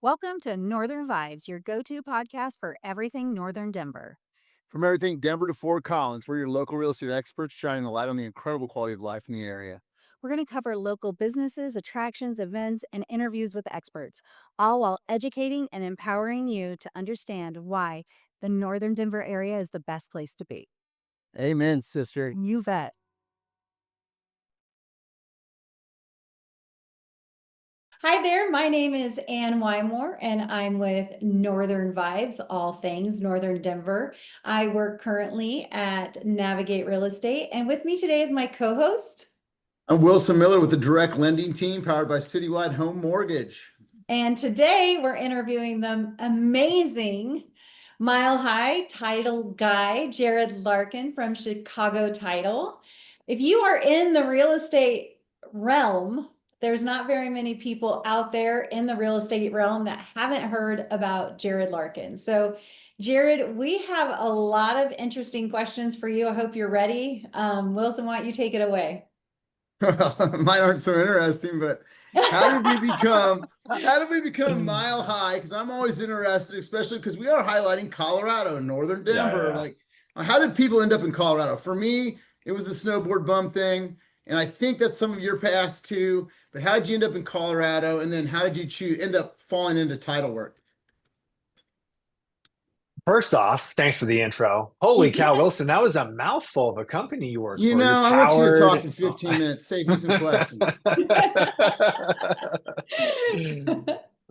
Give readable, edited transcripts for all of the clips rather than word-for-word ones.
Welcome to Northern Vibes, your go-to podcast for everything Northern Denver. From everything Denver to Fort Collins, we're your local real estate experts shining a light on the incredible quality of life in the area. We're going to cover local businesses, attractions, events, and interviews with experts, all while educating and empowering you to understand why the Northern Denver area is the best place to be. Amen, sister. You bet. Hi there, my name is Ann Wymore and I'm with Northern Vibes, all things Northern Denver. I work currently at Navigate Real Estate, and with me today is my co-host. I'm Wilson Miller with the Direct Lending Team powered by Citywide Home Mortgage. And today we're interviewing the amazing Mile High title guy, Jerad Larkin from Chicago Title. If you are in the real estate realm, there's not very many people out there in the real estate realm that haven't heard about Jerad Larkin. So, Jerad, we have a lot of interesting questions for you. I hope you're ready. Wilson, why don't you take it away? Mine aren't so interesting, but how did we become Mile High? Because I'm always interested, especially because we are highlighting Colorado and Northern Denver. Yeah. Like, how did people end up in Colorado? For me, it was a snowboard bum thing, and I think that's some of your past too. But how did you end up in Colorado? And then how did you end up falling into title work? First off, thanks for the intro. Holy cow, Wilson, that was a mouthful of a company you work for. You know, You're I want you to talk powered. for 15 minutes, save me some questions.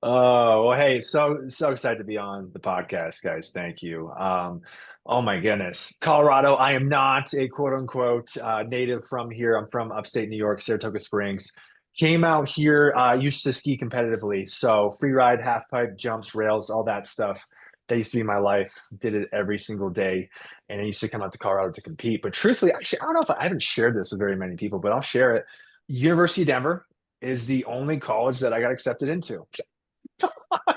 Oh, well, hey, so excited to be on the podcast, guys. Thank you. Oh my goodness. Colorado, I am not a quote unquote native from here. I'm from upstate New York, Saratoga Springs. Came out here, used to ski competitively. So free ride, half pipe, jumps, rails, all that stuff. That used to be my life. Did it every single day. And I used to come out to Colorado to compete. But truthfully, actually, I don't know if I haven't shared this with very many people, but I'll share it. University of Denver is the only college that I got accepted into.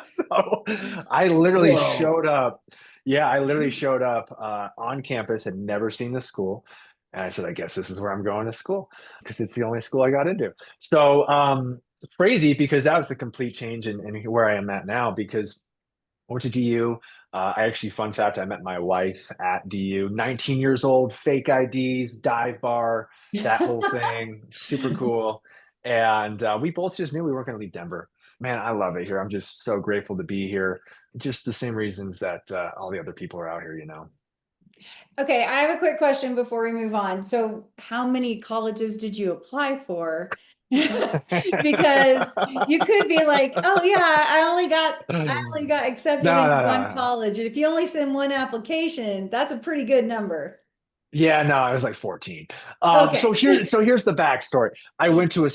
So I literally Whoa. showed up. Yeah, I literally showed up on campus, had never seen the school. And I said, I guess this is where I'm going to school because it's the only school I got into. So crazy because that was a complete change in where I am at now because I went to DU. I actually, fun fact, I met my wife at DU, 19 years old, fake IDs, dive bar, that whole thing, super cool. And we both just knew we weren't going to leave Denver. Man, I love it here. I'm just so grateful to be here. Just the same reasons that all the other people are out here, you know. Okay, I have a quick question before we move on. So, how many colleges did you apply for? Because you could be like, oh yeah, I only got accepted No, into no, one no, no. college. And if you only send one application, that's a pretty good number. Yeah, no, I was like 14. Okay. So here's the backstory. I went to a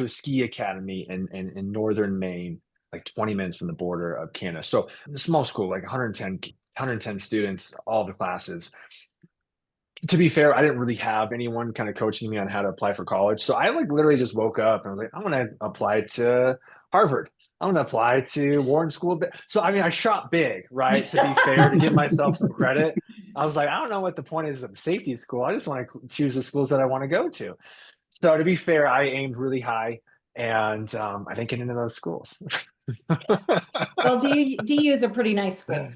ski academy in northern Maine, like 20 minutes from the border of Canada. So a small school, like 110 students, all the classes. To be fair, I didn't really have anyone kind of coaching me on how to apply for college. So I like literally just woke up and I was like, I'm gonna apply to Harvard. I'm gonna apply to Warren School. So I mean, I shot big, right? To be fair, to give myself some credit. I was like, I don't know what the point is of a safety school. I just want to choose the schools that I want to go to. So to be fair, I aimed really high, and I didn't get into those schools. Well, DU is a pretty nice school.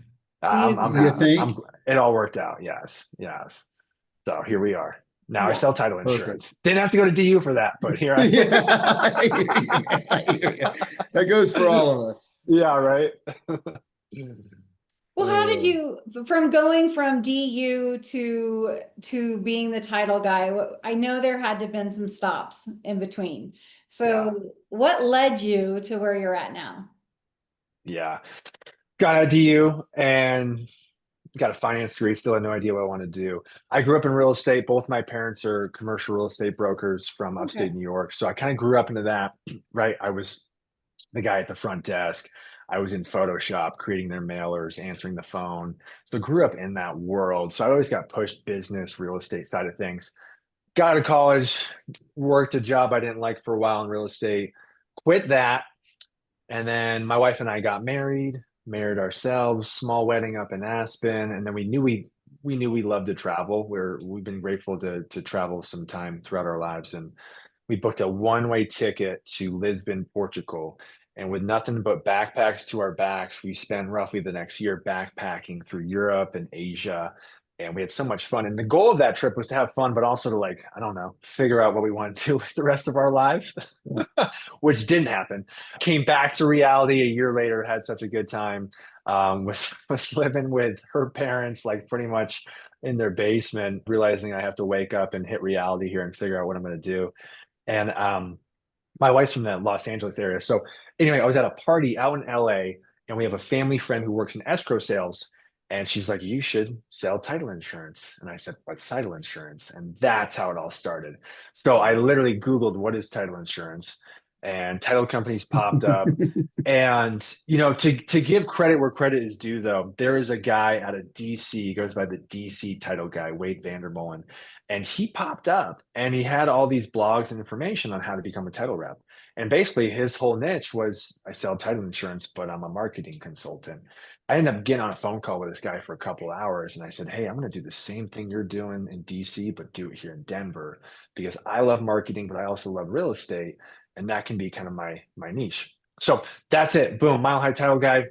It all worked out. Yes. So here we are. Now Yeah. I sell title insurance. Didn't have to go to DU for that, but here I am. Yeah, I hear you. That goes for all of us. Yeah, right. Well, how did you, from going from DU to being the title guy? I know there had to have been some stops in between. So what led you to where you're at now? Yeah. Got out of DU and got a finance degree. Still had no idea what I wanted to do. I grew up in real estate. Both my parents are commercial real estate brokers from upstate New York. So I kind of grew up into that, right? I was the guy at the front desk. I was in Photoshop creating their mailers, answering the phone. So I grew up in that world. So I always got pushed business, real estate side of things. Got out of college, worked a job I didn't like for a while in real estate, quit that. And then my wife and I got married ourselves, small wedding up in Aspen. And then we knew we loved to travel. We've been grateful to travel some time throughout our lives. And we booked a one-way ticket to Lisbon, Portugal. And with nothing but backpacks to our backs, we spent roughly the next year backpacking through Europe and Asia. And we had so much fun. And the goal of that trip was to have fun, but also to, like, I don't know, figure out what we wanted to do with the rest of our lives, which didn't happen. Came back to reality a year later, had such a good time. Was living with her parents, like pretty much in their basement, realizing I have to wake up and hit reality here and figure out what I'm going to do. And my wife's from the Los Angeles area. So anyway, I was at a party out in LA, and we have a family friend who works in escrow sales. And she's like, you should sell title insurance. And I said, what's title insurance? And that's how it all started. So I literally Googled, what is title insurance? And title companies popped up. And, to give credit where credit is due, though, there is a guy out of DC, he goes by the DC title guy, Wade Vandermolen. And he popped up and he had all these blogs and information on how to become a title rep. And basically his whole niche was, I sell title insurance, but I'm a marketing consultant. I ended up getting on a phone call with this guy for a couple of hours. And I said, hey, I'm going to do the same thing you're doing in DC, but do it here in Denver, because I love marketing, but I also love real estate. And that can be kind of my niche. So that's it. Boom. Mile High Title Guy,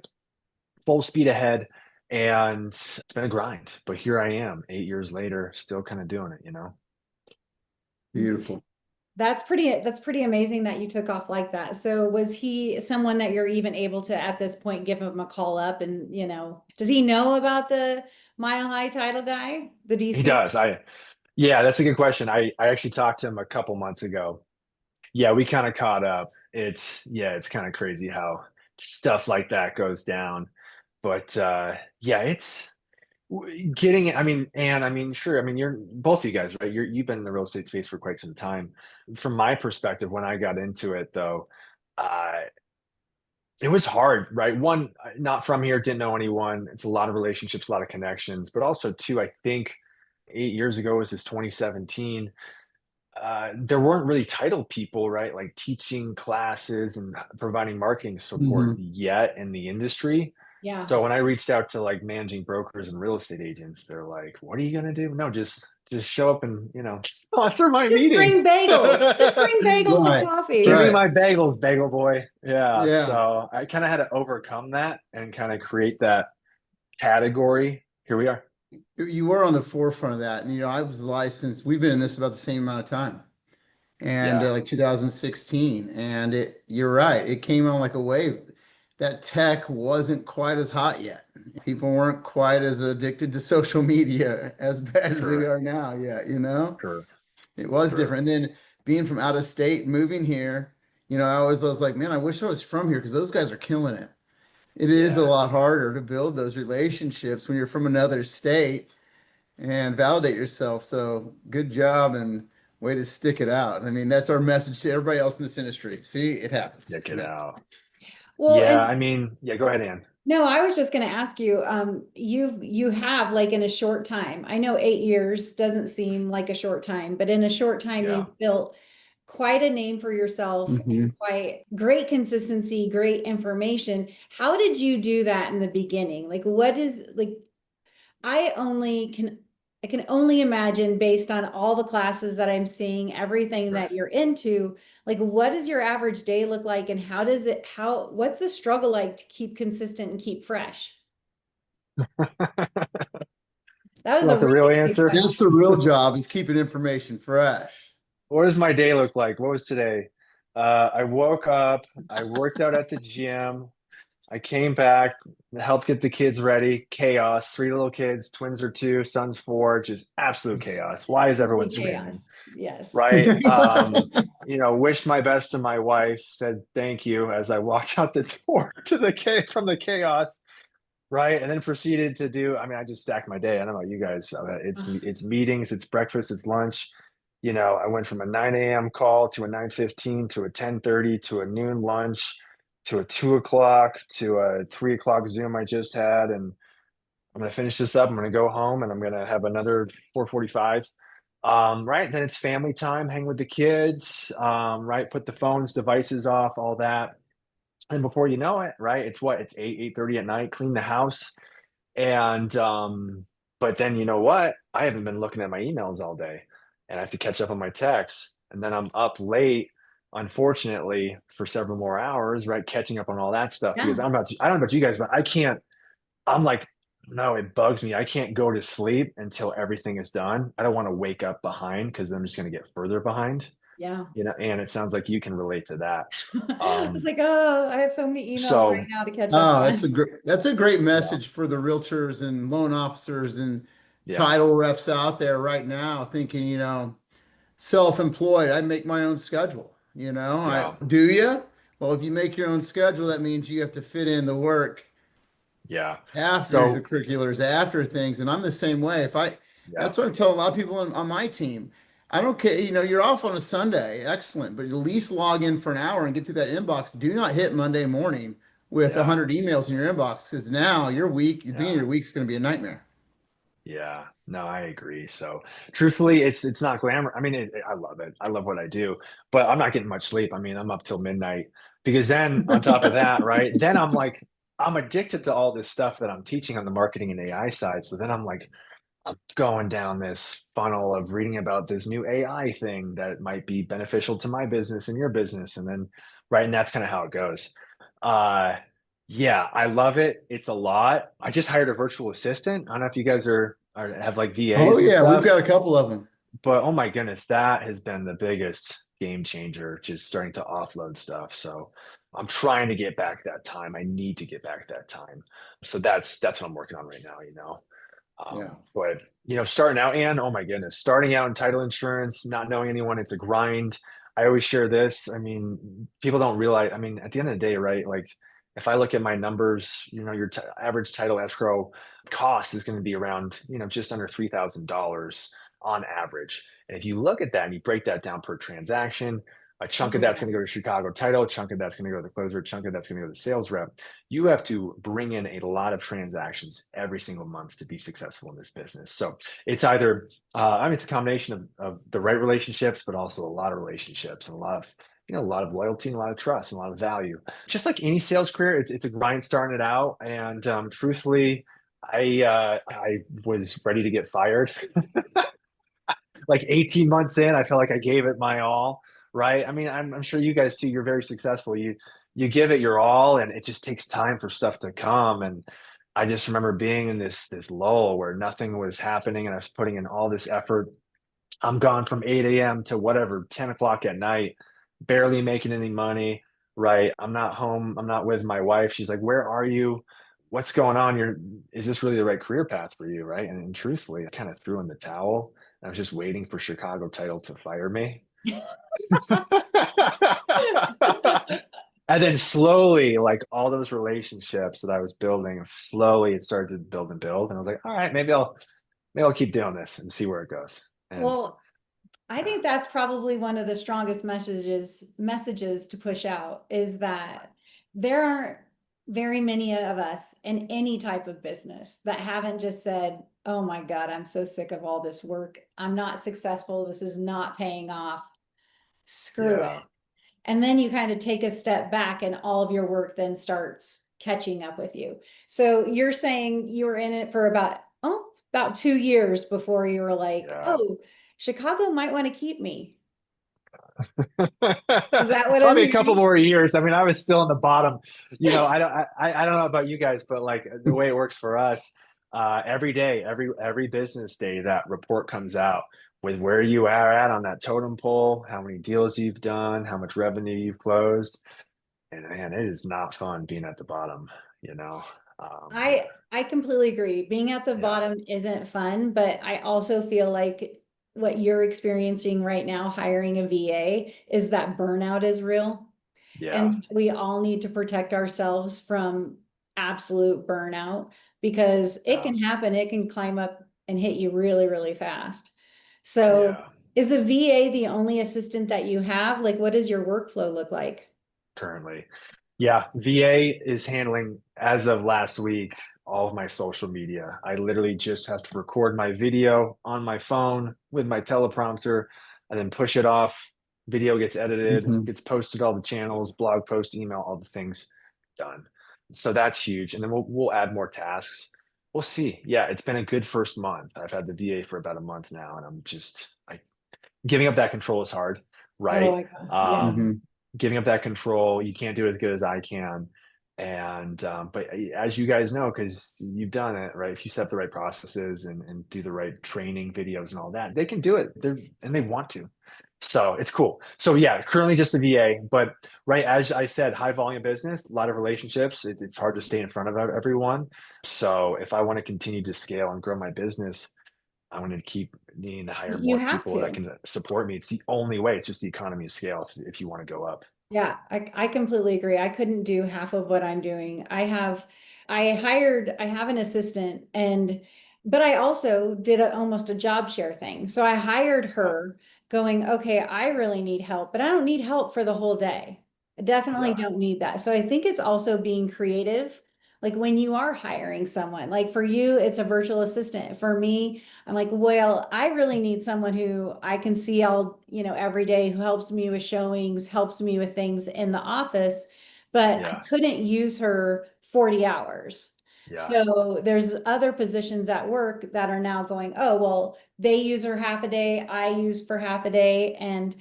full speed ahead. And it's been a grind, but here I am 8 years later, still kind of doing it, Beautiful. That's pretty amazing that you took off like that. So was he someone that you're even able to at this point give him a call up and, does he know about the Mile High Title Guy, the DC? He does. Yeah, that's a good question. I actually talked to him a couple months ago. Yeah, we kind of caught up. It's kind of crazy how stuff like that goes down. But yeah, it's getting, sure. You're both of you guys, right? You've been in the real estate space for quite some time. From my perspective, when I got into it, though, it was hard, right? One, not from here, didn't know anyone. It's a lot of relationships, a lot of connections, but also two, I think 8 years ago, was this 2017. There weren't really title people, right? Like teaching classes and providing marketing support Mhm. yet in the industry. Yeah. So when I reached out to like managing brokers and real estate agents, they're like, "What are you gonna do? No, just show up and sponsor my Just meeting. bring bagels. Just bring bagels and Right. coffee. Give me Right. my bagels, bagel boy." Yeah. Yeah. So I kind of had to overcome that and kind of create that category. Here we are. You were on the forefront of that. And, I was licensed, we've been in this about the same amount of time. And Yeah. like 2016. And you're right, it came on like a wave. That tech wasn't quite as hot yet. People weren't quite as addicted to social media as bad as they Sure. are now yet. Sure. It was Sure. different. And then being from out of state, moving here, I always was like, man, I wish I was from here because those guys are killing it. It is a Yeah. lot harder to build those relationships when you're from another state and validate yourself. So good job and way to stick it out. I mean, that's our message to everybody else in this industry. See, it happens. Check it out. Well, Yeah. and Yeah, go ahead, Ann. no, I was just going to ask you, you have like in a short time, I know 8 years doesn't seem like a short time, but in a short time, Yeah. you've built quite a name for yourself Mhm. and quite great consistency, great information. How did you do that in the beginning? Like, what is like, I only can I can only imagine based on all the classes that I'm seeing, everything Right. that you're into, like what does your average day look like and what's the struggle like to keep consistent and keep fresh? That was a Want the real really big answer? question. That's the real job is keeping information fresh. What does my day look like? What was today? I woke up, I worked out at the gym, I came back, helped get the kids ready. Chaos. Three little kids, twins are two, son's four, just absolute chaos. Why is everyone Complete screaming? chaos. Yes. Right. Wished my best to my wife, said thank you as I walked out the door to from the chaos. Right. And then proceeded to do, I just stacked my day. I don't know about you guys. It's meetings, it's breakfast, it's lunch. I went from a 9 a.m. call to a 9:15 to a 10:30 to a noon lunch to a 2 o'clock to a 3 o'clock Zoom I just had. And I'm going to finish this up. I'm going to go home and I'm going to have another 4:45. Right. Then it's family time, hang with the kids, right. Put the phones, devices off, all that. And before you know it, right, it's 8:30 at night, clean the house. And but then you know what? I haven't been looking at my emails all day and I have to catch up on my texts. And then I'm up late unfortunately, for several more hours, right, catching up on all that stuff. Yeah. Because I don't know about you guys, but I can't. I'm like, no, it bugs me. I can't go to sleep until everything is done. I don't want to wake up behind because I'm just going to get further behind. Yeah. And it sounds like you can relate to that. I was like, oh, I have so many emails right So now to catch up Oh, on. that's a great yeah, message for the realtors and loan officers and yeah, title reps out there right now thinking, self-employed, I make my own schedule, I yeah, do you? Well, if you make your own schedule, that means you have to fit in the work yeah. after the So curriculars, after things. And I'm the same way. yeah, That's what I tell a lot of people on my team. I don't care, you're off on a Sunday, excellent, but at least log in for an hour and get through that inbox. Do not hit Monday morning with yeah, 100 emails in your inbox because now your week, the beginning yeah. of your week is going to be a nightmare. Yeah, no, I agree. So, truthfully, it's not glamour. I mean, I love it. I love what I do, but I'm not getting much sleep. I mean, I'm up till midnight because then on top of that, right? Then I'm like, I'm addicted to all this stuff that I'm teaching on the marketing and AI side. So then I'm like, I'm going down this funnel of reading about this new AI thing that might be beneficial to my business and your business, and then right, and that's kind of how it goes. Uh, yeah, I love it. It's a lot. I just hired a virtual assistant. I don't know if you guys are have like Oh VAs and yeah, we've stuff, got a couple of them. but oh my goodness, that has been the biggest game changer. Just starting to offload stuff. So I'm trying to get back that time. I need to get back that time. So that's what I'm working on right now. Yeah. But starting out, and oh my goodness, starting out in title insurance, not knowing anyone, it's a grind. I always share this. I mean, people don't realize. I mean, at the end of the day, right? Like, if I look at my numbers, your average title escrow cost is going to be around, just under $3,000 on average. And if you look at that and you break that down per transaction, a chunk of Oh, that's yeah. going to go to Chicago title, a chunk of that's going to go to the closer, a chunk of that's going to go to the sales rep. You have to bring in a lot of transactions every single month to be successful in this business. So it's either, it's a combination of the right relationships, but also a lot of relationships and a lot of loyalty and a lot of trust and a lot of value. Just like any sales career, it's a grind starting it out. And truthfully, I was ready to get fired. Like 18 months in, I felt like I gave it my all. Right. I mean, I'm sure you guys too, you're very successful. You give it your all and it just takes time for stuff to come. And I just remember being in this lull where nothing was happening and I was putting in all this effort. I'm gone from 8 a.m. to whatever, 10 o'clock at night, barely making any money. Right. I'm not home. I'm not with my wife. She's like, where are you? What's going on? Is this really the right career path for you? Right. And truthfully, I kind of threw in the towel. I was just waiting for Chicago title to fire me. And then slowly, like all those relationships that I was building, slowly it started to build and build. And I was like, all right, maybe I'll keep doing this and see where it goes. And Well, I yeah, think that's probably one of the strongest messages to push out is that there aren't very many of us in any type of business that haven't just said, "Oh my God, I'm so sick of all this work. I'm not successful. This is not paying off. Screw it." yeah, And then you kind of take a step back and all of your work then starts catching up with you. So you're saying you were in it for about 2 years before you were like, yeah. oh, Chicago might want to keep me. Is that what I'm Probably a couple hearing? more years. I mean, I was still in the bottom. I don't know about you guys, but like the way it works for us, every day, every business day, that report comes out with where you are at on that totem pole, how many deals you've done, how much revenue you've closed. And man, it is not fun being at the bottom, you know. Um, I completely agree. Being at the yeah, bottom isn't fun, but I also feel like what you're experiencing right now, hiring a VA, is that burnout is real. yeah, And we all need to protect ourselves from absolute burnout because it yeah, can happen. It can climb up and hit you really, really fast. So, yeah. is a VA the only assistant that you have? Like, what does your workflow look like? Currently. Yeah, VA is handling, as of last week, all of my social media. I literally just have to record my video on my phone with my teleprompter and then push it off. Video gets edited, Mhm. gets posted all the channels, blog post, email, all the things done. So that's huge. And then we'll add more tasks. We'll see. Yeah, it's been a good first month. I've had the VA for about a month now, and I'm just giving up that control is hard. right? Oh my God. Yeah. Um, Giving up that control. You can't do it as good as I can. And but as you guys know, because you've done it, right? If you set up the right processes and do the right training videos and all that, they can do it. And they want to. So it's cool. So yeah, currently just a VA, but right as I said, high volume business, a lot of relationships. It's hard to stay in front of everyone. So if I want to continue to scale and grow my business, I'm going to keep needing to hire You more have people that to. can support me. It's the only way. It's just the economy of scale if you want to go up. Yeah, I completely agree. I couldn't do half of what I'm doing. I have an assistant but I also did almost a job share thing. So I hired Yeah, her going, okay, I really need help, but I don't need help for the whole day. I definitely yeah, don't need that. So I think it's also being creative. Like when you are hiring someone, like for you, it's a virtual assistant. For me, I'm like, well, I really need someone who I can see every day, who helps me with showings, helps me with things in the office, but I yeah, couldn't use her 40 hours. yeah. So there's other positions at work that are now going, oh, well, they use her half a day, I use for half a day. And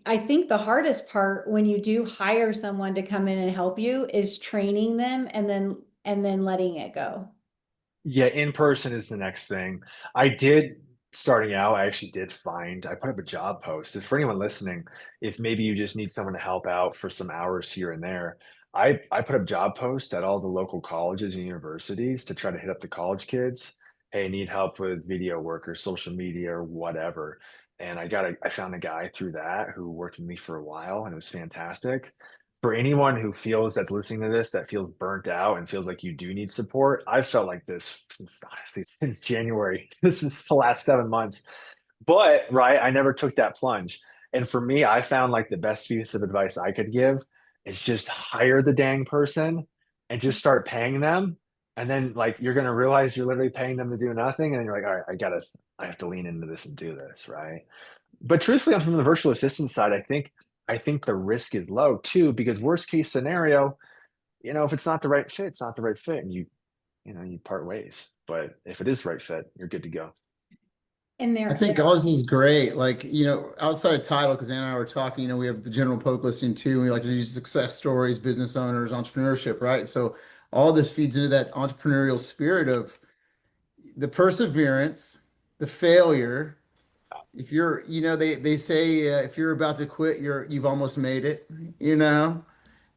I think the hardest part when you do hire someone to come in and help you is training them and then letting it go. Yeah, in person is the next thing. I did starting out, I actually did find I put up a job post. And for anyone listening, if maybe you just need someone to help out for some hours here and there, I put up job posts at all the local colleges and universities to try to hit up the college kids. Hey, need help with video work or social media or whatever. And I found a guy through that who worked with me for a while and it was fantastic. For anyone who feels that's listening to this that feels burnt out and feels like you do need support, I've felt like this since honestly since January. This is the last 7 months. But right, I never took that plunge. And for me, I found like the best piece of advice I could give is just hire the dang person and just start paying them. And then like you're gonna realize you're literally paying them to do nothing. And then you're like, all right, I have to lean into this and do this, right? But truthfully, from the virtual assistant side, I think the risk is low too, because worst case scenario, if it's not the right fit, it's not the right fit, and you part ways. But if it is the right fit, you're good to go. And I there think all this is great. Like, outside of title, because Ann and I were talking, we have the general poke listing too. And we like to use success stories, business owners, entrepreneurship, right? So all this feeds into that entrepreneurial spirit of the perseverance, the failure. If you're, they say if you're about to quit, you've almost made it, you know?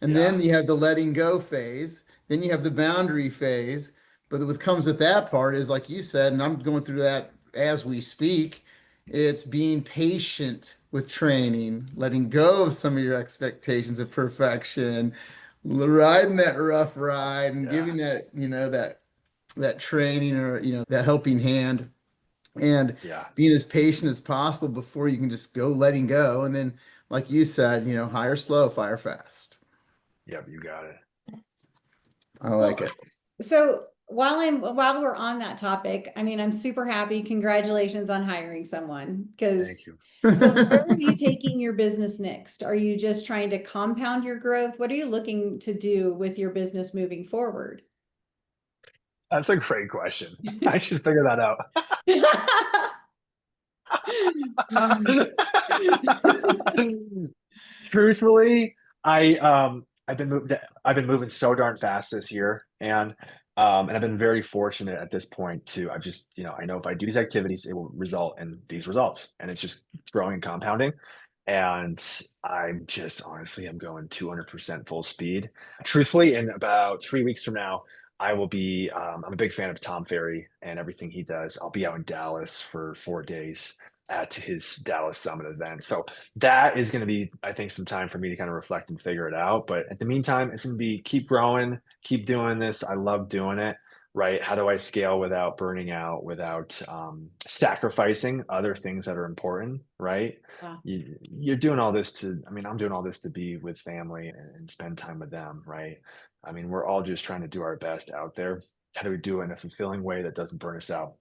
And Yeah, then you have the letting go phase. Then you have the boundary phase. But what comes with that part is, like you said, and I'm going through that as we speak, it's being patient with training, letting go of some of your expectations of perfection, riding that rough ride and yeah, giving that, that training or, that helping hand and yeah. being as patient as possible before you can just go letting go. And then, like you said, hire slow, fire fast. Yep, you got it. I Well, like it. so while we're on that topic, I mean, I'm super happy. Congratulations on hiring someone. Thank Because you. so where are you taking your business next? Are you just trying to compound your growth? What are you looking to do with your business moving forward? That's a great question. I should figure that out. Truthfully, I've been moving so darn fast this year, and I've been very fortunate at this point to I've just I know if I do these activities, it will result in these results, and it's just growing and compounding. And I'm just honestly, I'm going 200% full speed. Truthfully, in about 3 weeks from now, I will be. I'm a big fan of Tom Ferry and everything he does. I'll be out in Dallas for 4 days at his Dallas Summit event. So that is going to be, I think, some time for me to kind of reflect and figure it out. But at the meantime, it's going to be keep growing, keep doing this. I love doing it. Right? How do I scale without burning out, without sacrificing other things that are important? Right? Wow. You're doing all this to. I mean, I'm doing all this to be with family and spend time with them. Right? I mean, we're all just trying to do our best out there. How do we do it in a fulfilling way that doesn't burn us out?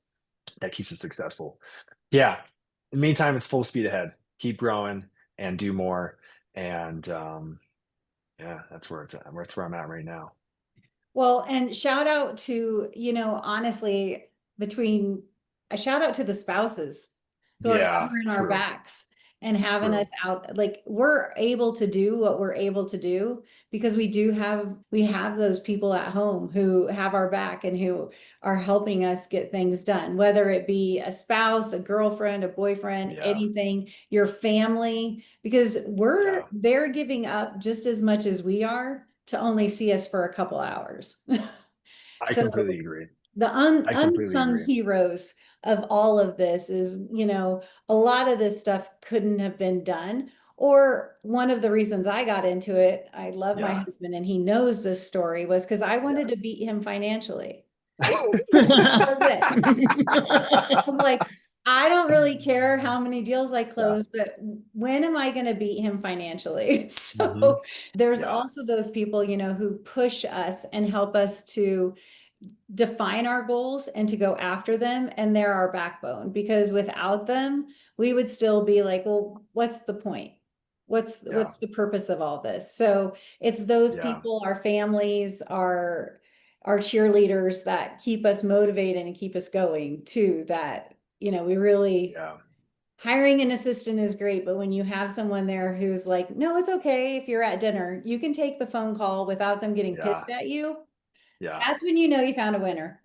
That keeps us successful. Yeah. In the meantime, it's full speed ahead. Keep growing and do more. And yeah, that's where it's at. That's where I'm at right now. Well, and shout out to, honestly, between a shout out to the spouses who are Yeah, covering our true. backs and having True. us out, like we're able to do what we're able to do because we have those people at home who have our back and who are helping us get things done, whether it be a spouse, a girlfriend, a boyfriend, Yeah. anything, your family, because they're giving up just as much as we are to only see us for a couple hours. I So completely agree. the I completely unsung agree. heroes of all of this is, a lot of this stuff couldn't have been done. Or one of the reasons I got into it, I love my Yeah. husband and he knows this story, was because I wanted Yeah. to beat him financially. That was it. I Hey was like, I don't really care how many deals I Yeah. close, but when am I going to beat him financially? Hmm. So there's Yeah. also those people, who push us and help us to define our goals and to go after them. And they're our backbone, because without them, we would still be like, well, what's the point? Yeah. What's the purpose of all this? So it's those Yeah. people, our families, our cheerleaders that keep us motivated and keep us going too, that, we really, Yeah. hiring an assistant is great, but when you have someone there who's like, no, it's okay if you're at dinner, you can take the phone call without them getting Yeah. pissed at you. Yeah. That's when you know you found a winner.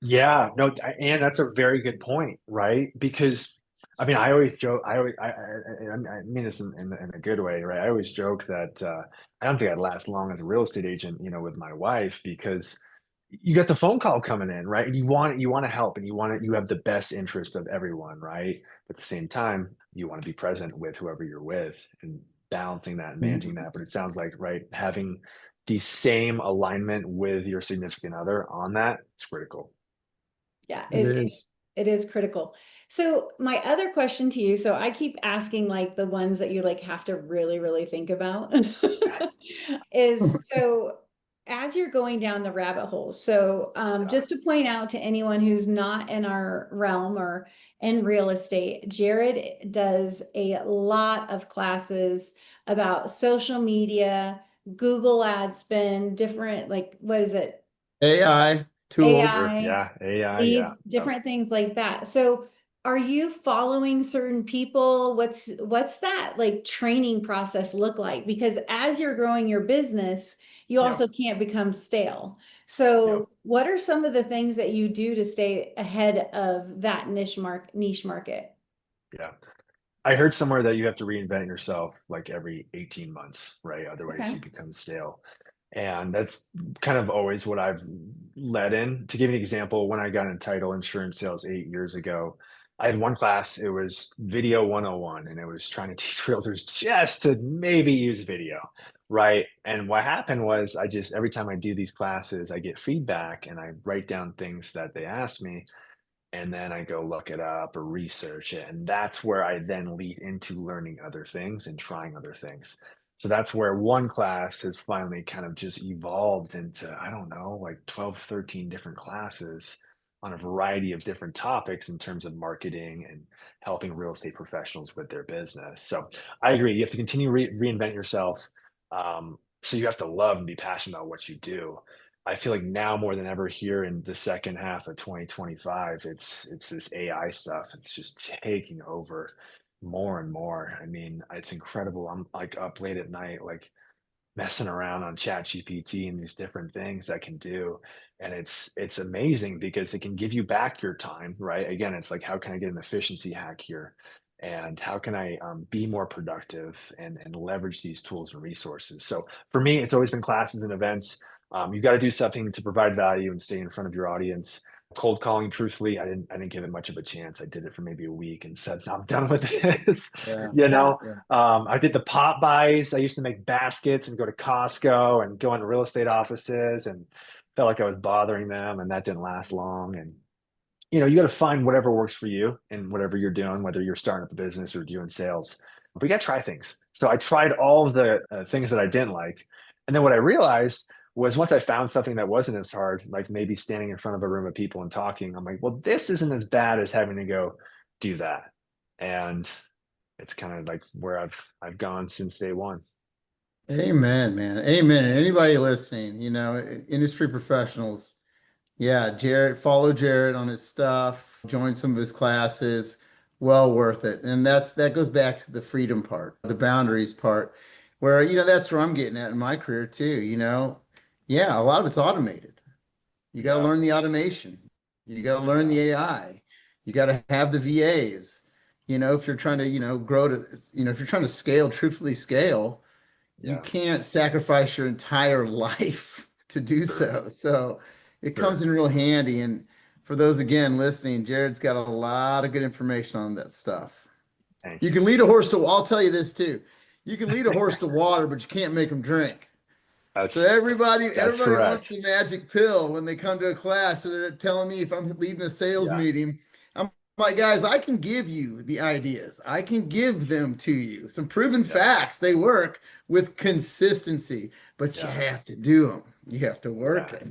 Yeah, no, and that's a very good point, right? Because I mean, I always joke. I mean this in a good way, right? I always joke that I don't think I'd last long as a real estate agent, with my wife, because you got the phone call coming in, right? And you want to help, and you have the best interest of everyone, right? But at the same time, you want to be present with whoever you're with and balancing that and managing that. But it sounds like, right, having the same alignment with your significant other on that is critical. Yeah, it is. it is critical. So my other question to you, so I keep asking like the ones that you like have to really, really think about is, so as you're going down the rabbit hole, so Yeah. just to point out to anyone who's not in our realm or in real estate, Jerad does a lot of classes about social media, Google ad spend, different, like, what is it? AI tools. Sure. AI, Yeah. AI. leads, Yeah. Yep. different things like that. So are you following certain people? What's that like training process look like? Because as you're growing your business, you Yep. also can't become stale. Yep. So what are some of the things that you do to stay ahead of that niche market? Yeah. I heard somewhere that you have to reinvent yourself like every 18 months, right? Otherwise, Okay. you become stale. And that's kind of always what I've led in. To give you an example, when I got into title insurance sales 8 years ago, I had one class, it was Video 101, and it was trying to teach realtors just to maybe use video, right? And what happened was, every time I do these classes, I get feedback and I write down things that they ask me, and then I go look it up or research it. And that's where I then lead into learning other things and trying other things. So that's where one class has finally kind of just evolved into, I don't know, like 12, 13 different classes on a variety of different topics in terms of marketing and helping real estate professionals with their business. So I agree. You have to continue reinvent yourself. So you have to love and be passionate about what you do. I feel like now more than ever here in the second half of 2025, it's this AI stuff. It's just taking over more and more. I mean, it's incredible. I'm like up late at night, like messing around on chat gpt and these different things I can do, and it's amazing because it can give you back your time, right? Again, it's like, how can I get an efficiency hack here, and how can I be more productive and leverage these tools and resources? So for me, it's always been classes and events. You got to do something to provide value and stay in front of your audience. Cold calling, truthfully, I didn't give it much of a chance. I did it for maybe a week and said, I'm done with this. Yeah. you Yeah. know I did the pop buys. I used to make baskets and go to Costco and go into real estate offices, and felt like I was bothering them, and that didn't last long. And you got to find whatever works for you and whatever you're doing, whether you're starting up a business or doing sales. But you got to try things. So I tried all of the things that I didn't like, and then what I realized was, once I found something that wasn't as hard, like maybe standing in front of a room of people and talking, I'm like, well, this isn't as bad as having to go do that. And it's kind of like where I've gone since day one. Amen, man. Amen. And anybody listening, industry professionals, yeah, Jerad, follow Jerad on his stuff, join some of his classes. well worth it. And that goes back to the freedom part, the boundaries part, where, that's where I'm getting at in my career too, Yeah, a lot of it's automated. You got to Yeah. learn the automation. You got to learn the AI. You got to have the VAs. If you're trying to, grow to, if you're trying to scale, truthfully scale, you Yeah. can't sacrifice your entire life to do Sure. so. So it comes Sure. in real handy. And for those again listening, Jared's got a lot of good information on that stuff. Thank You you. can lead a horse to, I'll tell you this too. You can lead a horse to water, but you can't make him drink. So That's that's everybody wants correct. the magic pill when they come to a class. So they're telling me if I'm leading a sales Yeah. meeting, I'm like, guys, I can give you the ideas. I can give them to you. Some proven Yeah. facts. They work with consistency, but you Yeah. have to do them. You have to work Yeah. it.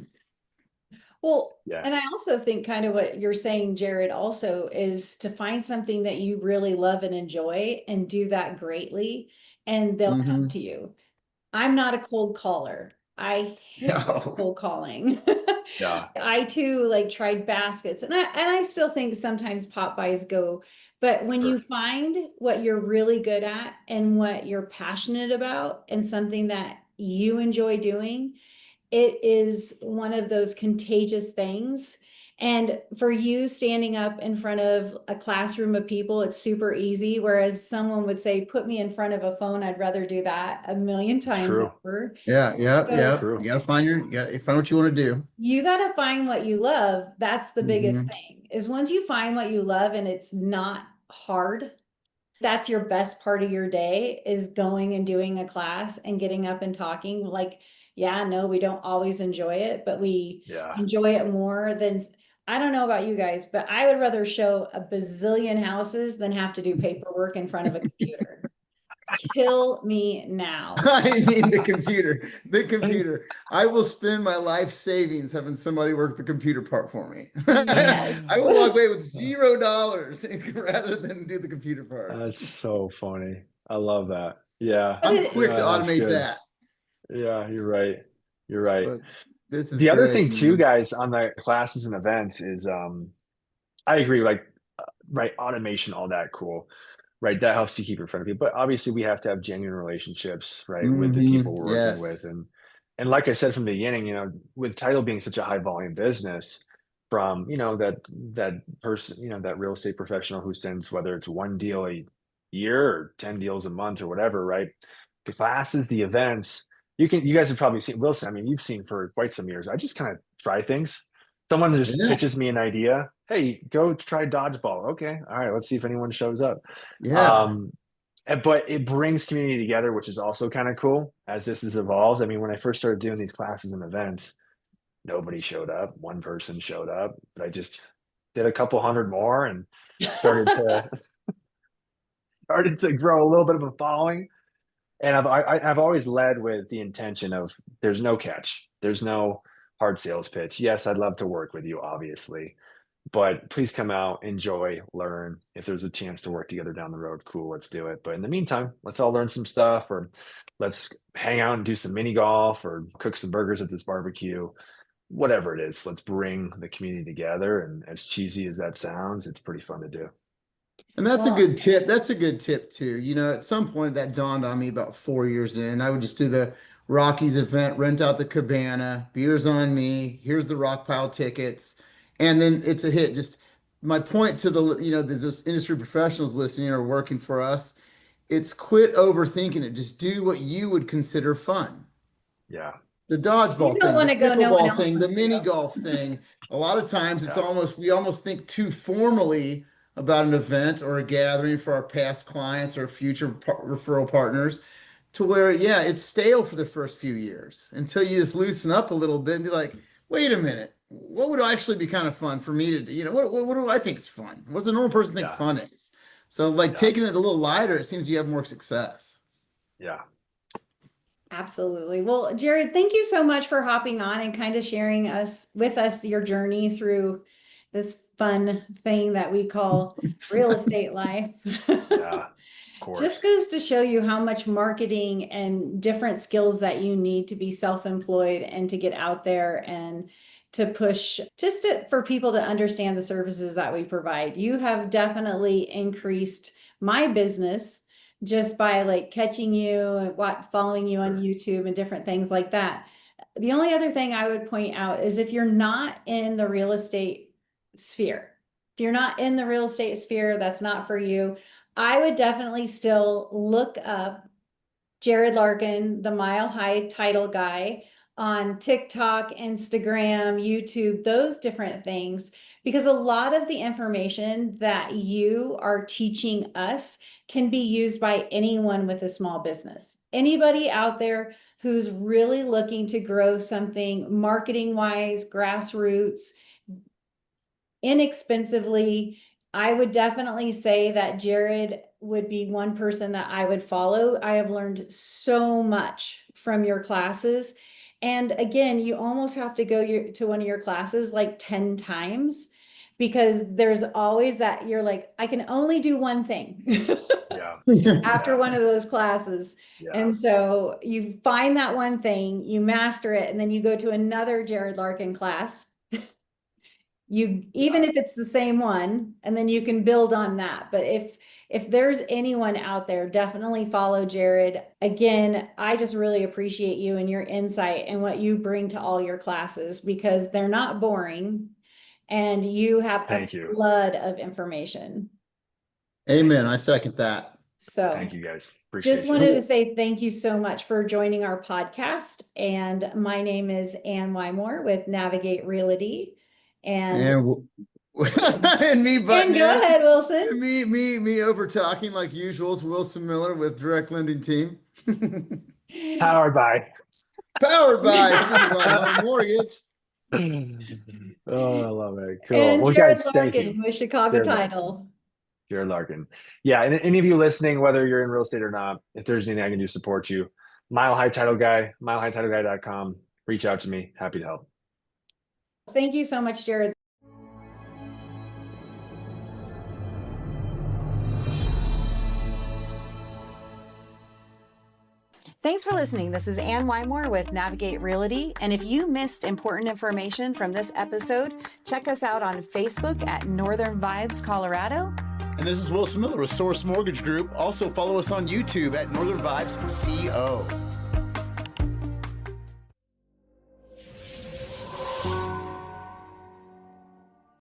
Well, Yeah. and I also think kind of what you're saying, Jared, also is to find something that you really love and enjoy and do that greatly, and they'll come Hmm. to you. I'm not a cold caller. I hate No. cold calling. Yeah. I too like tried baskets, and I still think sometimes pop buys go, but when you Sure. find what you're really good at and what you're passionate about and something that you enjoy doing, it is one of those contagious things. And for you standing up in front of a classroom of people, it's super easy. Whereas someone would say, put me in front of a phone, I'd rather do that a million It's times true. over. Yeah, yeah, It's So yeah. true. You gotta find what you want to do. you got to find what you love. That's the biggest Hmm. thing, is once you find what you love and it's not hard, that's your best part of your day, is going and doing a class and getting up and talking. Like, yeah, no, we don't always enjoy it, but we Yeah. enjoy it more than, I don't know about you guys, but I would rather show a bazillion houses than have to do paperwork in front of a computer. Kill me now. I mean, the computer. I will spend my life savings having somebody work the computer part for me. Yes. I will walk away with $0 rather than do the computer part. That's so funny. I love that. Yeah. But I'm quick to That's automate good. that, Yeah, you're right. You're right. but this is The other great, thing too, man. guys, on the classes and events is I agree, like right, automation, all that cool. Right. That helps you keep in front of people. But obviously we have to have genuine relationships, right, with the people we're working with. Yes. And like I said from the beginning, with title being such a high volume business, from that person, that real estate professional who sends, whether it's one deal a year or 10 deals a month or whatever, right? The classes, the events, you guys have probably seen Wilson. I mean, you've seen for quite some years. I just kind of try things. Someone just Yeah. pitches me an idea. Hey, go try dodgeball. Okay. All right. Let's see if anyone shows up. Yeah. Um, but it brings community together, which is also kind of cool as this has evolved. I mean, when I first started doing these classes and events, nobody showed up. One person showed up, but I just did a couple hundred more and started to started to grow a little bit of a following. And I've always led with the intention of there's no catch, there's no hard sales pitch. Yes, I'd love to work with you, obviously, but please come out, enjoy, learn. If there's a chance to work together down the road, cool, let's do it. But in the meantime, let's all learn some stuff, or let's hang out and do some mini golf or cook some burgers at this barbecue, whatever it is. Let's bring the community together. And as cheesy as that sounds, it's pretty fun to do. And that's a Well, good tip. That's a good tip too. At some point that dawned on me about 4 years in. I would just do the Rockies event, rent out the cabana, beers on me. Here's the rock pile tickets, and then it's a hit. Just my point to there's those industry professionals listening or working for us. It's quit overthinking it. Just do what you would consider fun. Yeah. The you dodgeball don't thing, the want to go, no one pickleball else thing, the wants to mini go. golf thing. A lot of times Yeah. we almost think too formally about an event or a gathering for our past clients or future referral partners, to where, yeah, it's stale for the first few years until you just loosen up a little bit and be like, wait a minute, what would actually be kind of fun for me to do? What do I think is fun? What does a normal person think Yeah. fun is? So like Yeah. taking it a little lighter, it seems you have more success. Yeah. Absolutely. Well, Jared, thank you so much for hopping on and kind of sharing with us your journey through this fun thing that we call real estate life. Yeah. Of Just course. goes to show you how much marketing and different skills that you need to be self-employed and to get out there and to push for people to understand the services that we provide. You have definitely increased my business just by like catching you and following you on YouTube and different things like that. The only other thing I would point out is if you're not in the real estate sphere, if you're not in the real estate sphere, that's not for you. I would definitely still look up Jerad Larkin, the Mile High Title Guy, on TikTok, Instagram, YouTube, those different things, because a lot of the information that you are teaching us can be used by anyone with a small business. Anybody out there who's really looking to grow something marketing wise, grassroots, inexpensively, I would definitely say that Jerad would be one person that I would follow. I have learned so much from your classes. And again, you almost have to go to one of your classes like 10 times, because there's always that you're like, I can only do one thing. Yeah. After one of those classes. Yeah. And so you find that one thing, you master it, and then you go to another Jerad Larkin class. Even if it's the same one, and then you can build on that. But if there's anyone out there, definitely follow Jerad. Again, I just really appreciate you and your insight and what you bring to all your classes, because they're not boring and you have Thank you. flood of information. Amen. I second that. So Thank you guys. Appreciate just you. wanted to say thank you so much for joining our podcast. And my name is Ann Wymore with Navigate Realty. And And me butting go in. ahead, Wilson. Me over talking like usual is Wilson Miller with Direct Lending Team. Powered by. Powered by Citywide Home Mortgage. Oh, I love it. Cool. And Well, Jerad guys, thank you. Larkin with Chicago Jerad Larkin. Title. Jerad Larkin. Yeah, and any of you listening, whether you're in real estate or not, if there's anything I can do to support you, Mile High Title Guy, milehighTitleGuy.com. Reach out to me. Happy to help. Thank you so much, Jerad. Thanks for listening. This is Ann Wymore with Navigate Realty. And if you missed important information from this episode, check us out on Facebook at Northern Vibes Colorado. And this is Wilson Miller with Source Mortgage Group. Also follow us on YouTube at Northern Vibes CO.